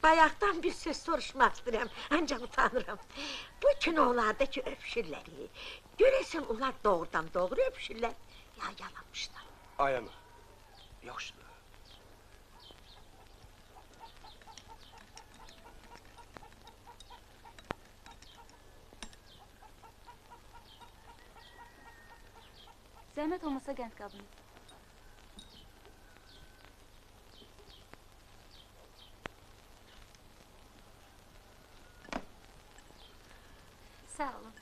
bayaqdan bir söz soruşmaq istəyirəm, ancaq utanıram. Bu kinolardakı öpüşürləri, görəsən onlar doğrudan doğru öpüşürlər, ya yalanmışlar. Ay ana, yaxşıdır. Zəhmət olmasa qənd qabını. Sağ olun.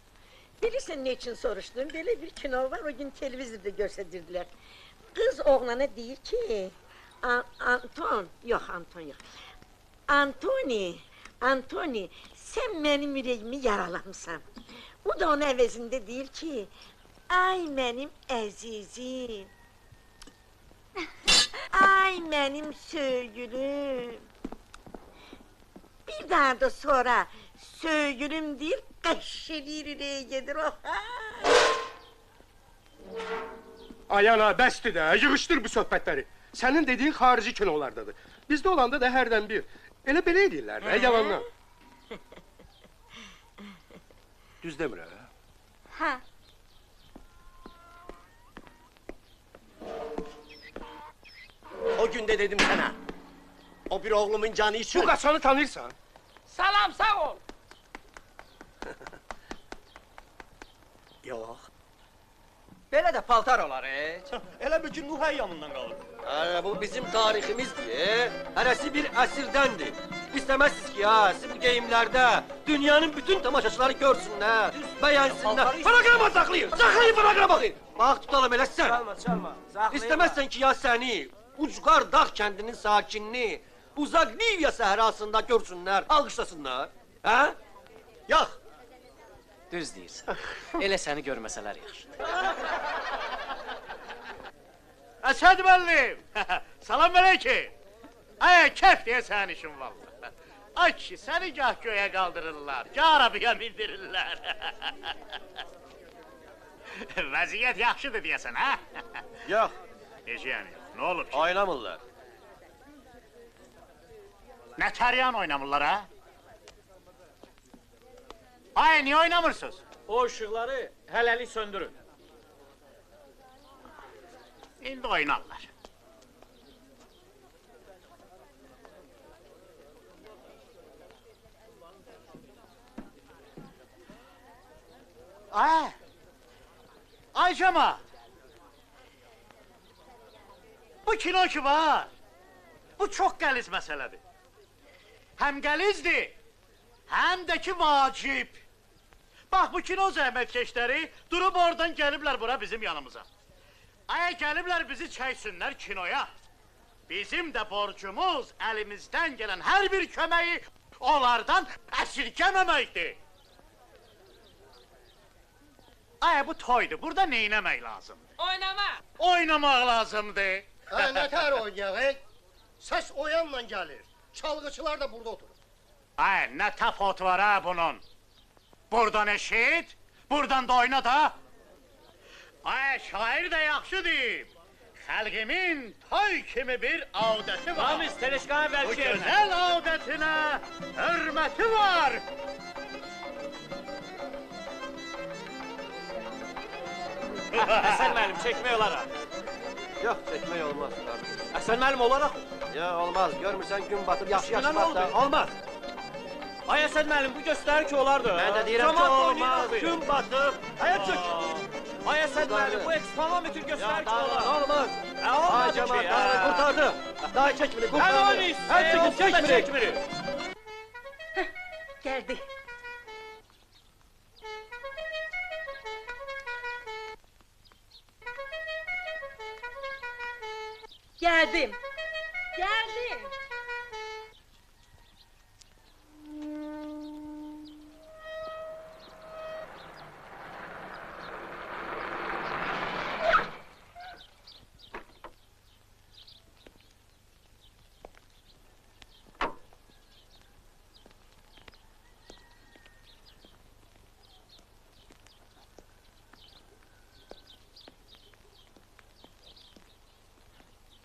Bilirsən ne için soruşdum? Böyle bir kino var, o gün televizorda gösterdirdiler. Kız oğlana deyir ki... Anton yok. Antoni, sen benim yüreğimi yaralamsan. O da onun əvəzində deyir ki... Ay benim əzizim. Ay benim sevgilim. Bir daha da sonra sevgilim deyir, qəşşelir ürəyə gedir o. Ay ana, bəsdir də, yığışdır bu söhbətləri. Sənin dediyin xarici kinolardadır. Bizdə olanda da hərdən bir. Elə belə edirlər də, yalandan. Düz demir, hə? Hə. O gün de dedim sana. O bir oğlumun canı için. Bu qaçanı tanıyırsan? Salam, sağ ol. Yok. Belə də paltar olar, heç. Elə bir gün Nuh yanından qalır. Bu bizim tariximizdir. Hərəsi bir əsirdendir. İstemezsiniz ki ya, siz bu geyimlerde dünyanın bütün tamaşaçıları görsünler, beğensinler. Paragrama saklayın, saklayın paragrama bakın. Bak tutalım elə sen. Çalma. İstemezsen ki ya seni, Ucqar dağ kəndinin sakinini, uzaq Livya səhrasında görsünlər, alqışlasınlar. Hə? Yox. Düz deyirsən. Elə səni görməsələr yaxşıdır. Əsəd müəllim! Salam əleykum! Ay, kef deyə sənin işin vallahi. Ay kişi, səni gah göyə qaldırırlar, gah arabaya bindirirlər. Vəziyyət yaxşıdır deyəsən, hə? Yox. Necə yəni yox, nə olub ki? Oynamırlar. Nə təryan oynamırlar, hə? Ay, niyə oynamırsınız? O ışıqları hələlik söndürün. İndi oynarlar. Ay Cema! Bu kino ki var, bu çox qəliz məsələdir. Həm qəlizdir, həm də ki vacib. Bax, bu kino zəhmətkeşləri durub oradan gəliblər bura bizim yanımıza. Ay, gəliblər bizi çəksinlər kinoya. Bizim də borcumuz əlimizdən gələn hər bir köməyi onlardan əsirgəməməkdir. Ay, bu toydur, burada neynəmək lazımdır? Oynamaq! Oynamaq lazımdır. Nətər oynayaq, Səs o yanla gəlir. Çalgıçılar da burada oturur. Ay, nə tafot var ha bunun? Buradan eşit, buradan da oyna da. Ay, şair də yaxşı deyib. Xəlqimin toy kimi bir adəti var. Ramiz, Teleşkan'a Bu belki yerine. gözəl adətinə hörməti var. Həsən müəllim, çəkmək olar ha. Yox, çəkmək olmaz. Həsən müəllim olaraq. Ya olmaz, görmürsən gün batıb, yaxşı Günə nə batdı. oldu? Olmaz. Ay Həsən müəllim, bu göstərir ki, olardı. Mən də deyirəm ki, Camaat olmaz, oynayır. gün batıb. Hayat çök. Ay Həsən müəllim, bu eksponometr göstərir ki, olar. Olmaz. Ay Olmadı ki cemaat, ya. kurtardı. Daha çekmedi, Həm kurtardı. oynayız. Həm çekin, çekmedi. Geldi. Geldim. Geldim.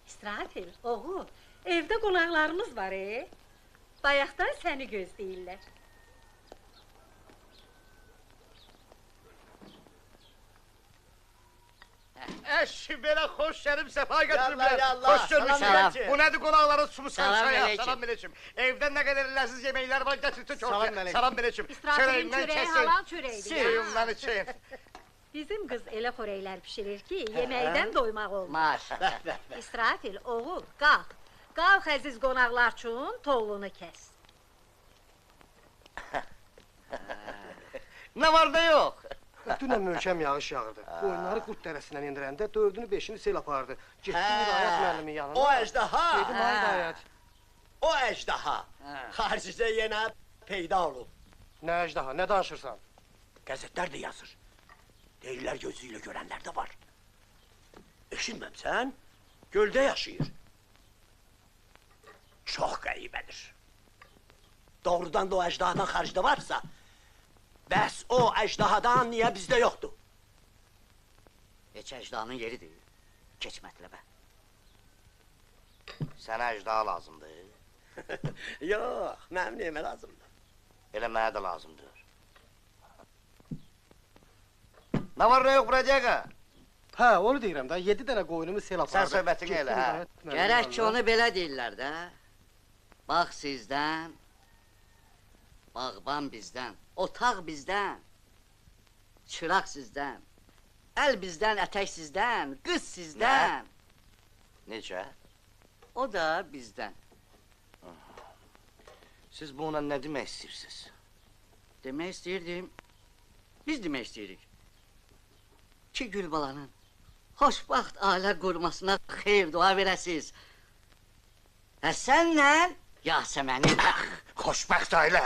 İstirahət el, oğul. Evdə qonaqlarımız var, Bayaqdan səni gözləyirlər. Eşi belə xoş gəlib, səfa gətiriblər. Yallah, Xoş görmüşsün. salam. Bu nədir qonaqların sumusan Salam çaya? aleyküm. Salam aleyküm. Evdə nə qədər ləziz yeməklər var, gətirsin Salam ortaya. aleyküm. Salam aleyküm. İsrafilin çörəyi halal çörəkdir. Suyumdan için. Bizim qız elə xörəklər bişirir ki, yeməkdən doymaq olmaz. Maşallah. İsrafil, oğul, qalx. Qalx əziz qonaqlar üçün toğlunu kəs. Ne var da yok. Dünən möhkəm yağış yağırdı. Qoyunları qurt dərəsindən indirəndə dördünü beşini sel apardı. Getdim Hidayət müəllimin yanına. O ejderha. Dedim ay Hidayət. O ejderha. Harcıza yine peyda olub. Nə əcdaha, nə danışırsan? Gazetler de yazır. Deyirlər gözüyle görenler de var. Eşinməmsən, gölde yaşayır. Çok qəribədir. Doğrudan da o ejdahadan xaricdə varsa, bəs o ejdahadan niye bizde yoktu? Heç əcdanın yeridir. Keç mətləbə. Sənə əcdaha lazımdır. Yox, mənim neyimə lazımdır. Elə mənə də lazımdır. Nə var, nə yox, Bradiyaqa? Hə, onu deyirəm da, 7 dənə qoyunumu sel apardı. Sən söhbətini Getdim elə, hə? Hidayət müəllimin Gərək ki, yanına. onu belə deyirlər də. Bax sizdən, bağban bizdən, otaq bizdən, çıraq sizdən, əl bizdən, ətək sizdən, qız sizdən. Necə? O da bizdən. Siz bununla nə demək istəyirsiniz? Demək istəyirdim, biz demək istəyirik. Ki Gülbalanın xoşbaxt ailə qurmasına xeyir dua verəsiz. Həsənlə Yasəmənin. Xoşbəxt ailə.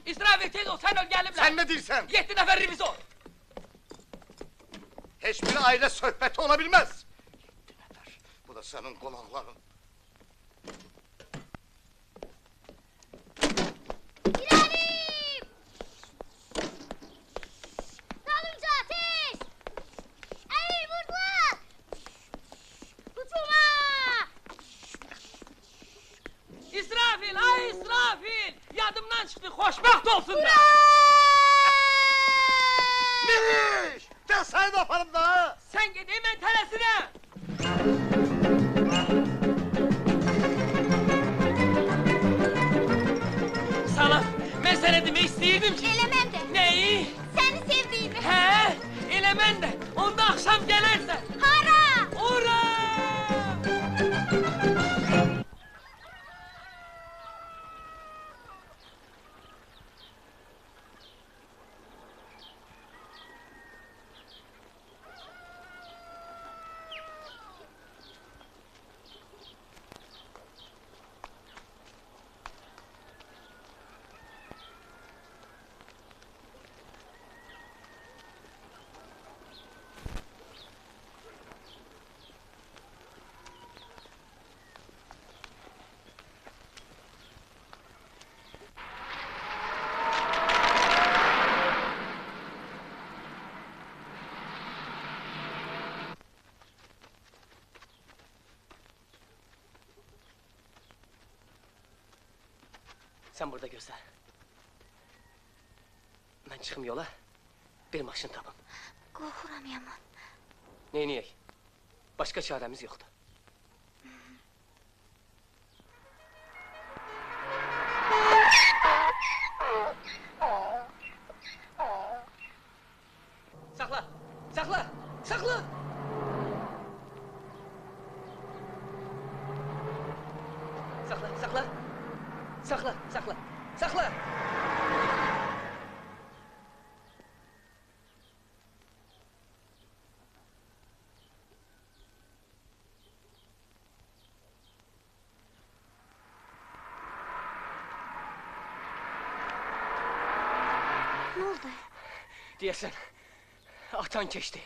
İsrafil tez ol, sen öl gelipler. Sen ne diyorsun? 7 nefer revizor. Hiçbir aile söhbəti olabilmez. Bu da senin qonaqların. İleriyim! Dalınca ateş! Ey vurdular! Hücuma! İsrafil, ay İsrafil! Yadımdan çıktı, hoşbaht olsun da! Miriş! Gel sayın yaparım da! Sen git hemen teresine! Sana, ben sana demek isteyirdim ki... Elemem de, Neyi? seni sevdiğimi. He, elemen de, onda akşam gelirse... Hara! Ura! Sen burada gözle. Ben çıkım yola, bir maşın tapım. Qorxuram yaman. Neyniyək? Başka çaremiz yoktu. Sakla! Sakla! Sakla! Sakla! Sakla! Sakla! Sakla! Sakla! Ne oldu? Diyesen, atan geçti.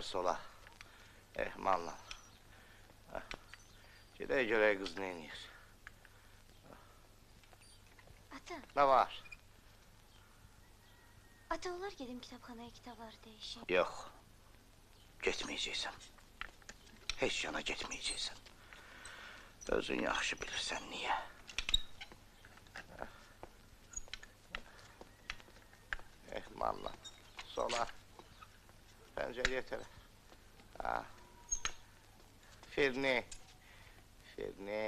sola. Ehmanla. Gedək görək qız nə edir. Ata, Nə var? ata olar gedim kitabxanaya kitabları değişim. Yox. Getməyəcəksən. Heç yana getməyəcəksən. Özün yaxşı bilirsən niyə. Ehmanla. Sola. Pəncəliyə tərəf. Ha. Firni. Firni.